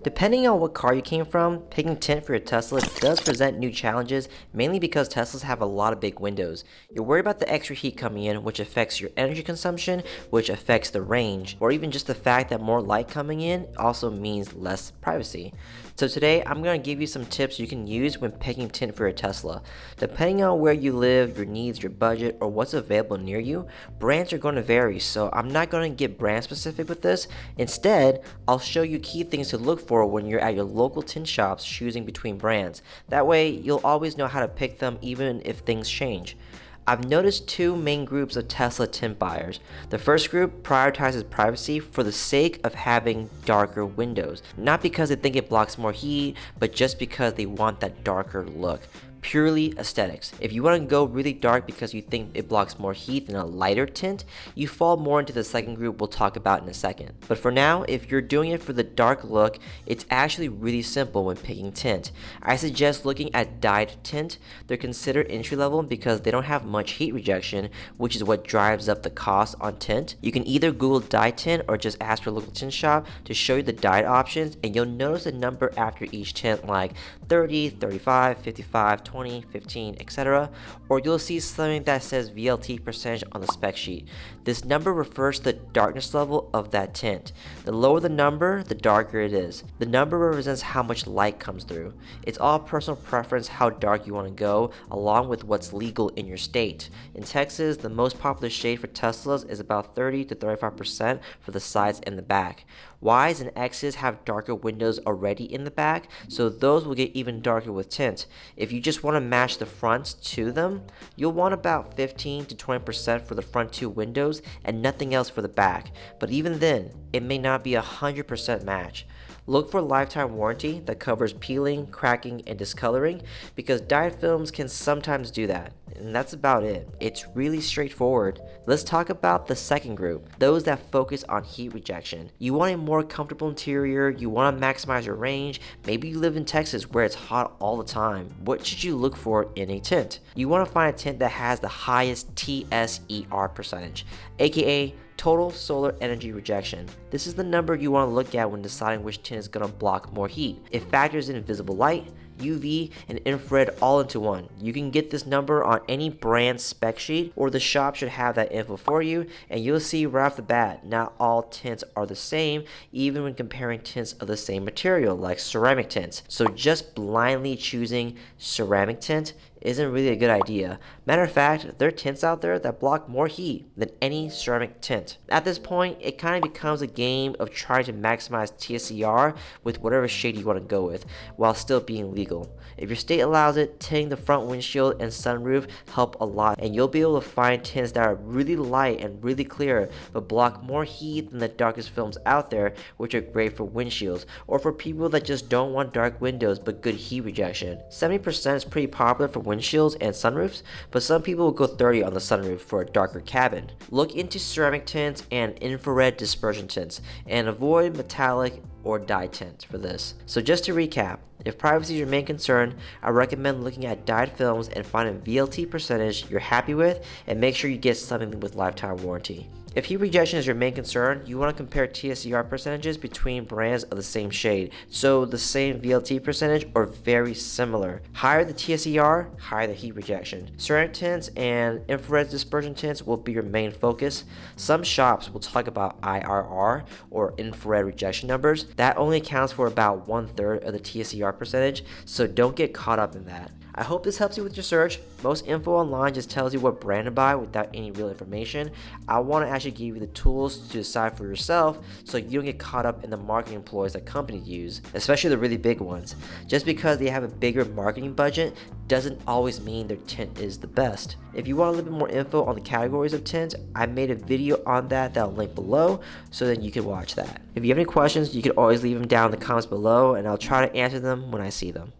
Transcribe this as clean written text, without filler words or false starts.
Depending on what car you came from, picking tint for your Tesla does present new challenges, mainly because Teslas have a lot of big windows. You're worried about the extra heat coming in, which affects your energy consumption, which affects the range, or even just the fact that more light coming in also means less privacy. So today, I'm going to give you some tips you can use when picking tint for your Tesla. Depending on where you live, your needs, your budget, or what's available near you, brands are going to vary, so I'm not going to get brand specific with this. Instead, I'll show you key things to look for when you're at your local tint shops choosing between brands. That way, you'll always know how to pick them even if things change. I've noticed two main groups of Tesla tint buyers. The first group prioritizes privacy for the sake of having darker windows. Not because they think it blocks more heat, but just because they want that darker look. Purely aesthetics. If you want to go really dark because you think it blocks more heat than a lighter tint, you fall more into the second group we'll talk about in a second. But for now, if you're doing it for the dark look, it's actually really simple when picking tint. I suggest looking at dyed tint. They're considered entry level because they don't have much heat rejection, which is what drives up the cost on tint. You can either Google dyed tint or just ask your local tint shop to show you the dyed options, and you'll notice a number after each tint like 30, 35, 55, 20, 15, etc. Or you'll see something that says VLT percentage on the spec sheet. This number refers to the darkness level of that tint. The lower the number, the darker it is. The number represents how much light comes through. It's all personal preference how dark you want to go, along with what's legal in your state. In Texas, the most popular shade for Teslas is about 30 to 35% for the sides and the back. Ys and X's have darker windows already in the back, so those will get even darker with tint. If you just want to match the fronts to them, you'll want about 15 to 20% for the front two windows and nothing else for the back. But even then, it may not be a 100% match. Look for lifetime warranty that covers peeling, cracking, and discoloring because dyed films can sometimes do that. And that's about it. It's really straightforward. Let's talk about the second group, those that focus on heat rejection. You want a more comfortable interior, you want to maximize your range, maybe you live in Texas where it's hot all the time. What should you look for in a tint? You want to find a tint that has the highest TSER percentage, aka total solar energy rejection. This is the number you want to look at when deciding which tint is going to block more heat. It factors in visible light, UV, and infrared all into one. You can get this number on any brand spec sheet, or the shop should have that info for you, and you'll see right off the bat, not all tints are the same, even when comparing tints of the same material, like ceramic tints. So just blindly choosing ceramic tint isn't really a good idea. Matter of fact, there are tints out there that block more heat than any ceramic tint. At this point, it kind of becomes a game of trying to maximize TSER with whatever shade you want to go with, while still being legal. If your state allows it, tinting the front windshield and sunroof help a lot, and you'll be able to find tints that are really light and really clear, but block more heat than the darkest films out there, which are great for windshields, or for people that just don't want dark windows but good heat rejection. 70% is pretty popular for windshields and sunroofs, but some people will go 30 on the sunroof for a darker cabin. Look into ceramic tints and infrared dispersion tints, and avoid metallic or dye tint for this. So just to recap, if privacy is your main concern, I recommend looking at dyed films and finding VLT percentage you're happy with, and make sure you get something with lifetime warranty. If heat rejection is your main concern, you want to compare TSER percentages between brands of the same shade, so the same VLT percentage or very similar. Higher the TSER, higher the heat rejection. Ceramic tints and infrared dispersion tints will be your main focus. Some shops will talk about IRR, or infrared rejection numbers. That only accounts for about 1/3 of the TSER percentage, so don't get caught up in that. I hope this helps you with your search. Most info online just tells you what brand to buy without any real information. I want to actually give you the tools to decide for yourself so you don't get caught up in the marketing ploys that companies use, especially the really big ones. Just because they have a bigger marketing budget doesn't always mean their tint is the best. If you want a little bit more info on the categories of tints, I made a video on that I'll link below, so then you can watch that. If you have any questions, you can always leave them down in the comments below, and I'll try to answer them when I see them.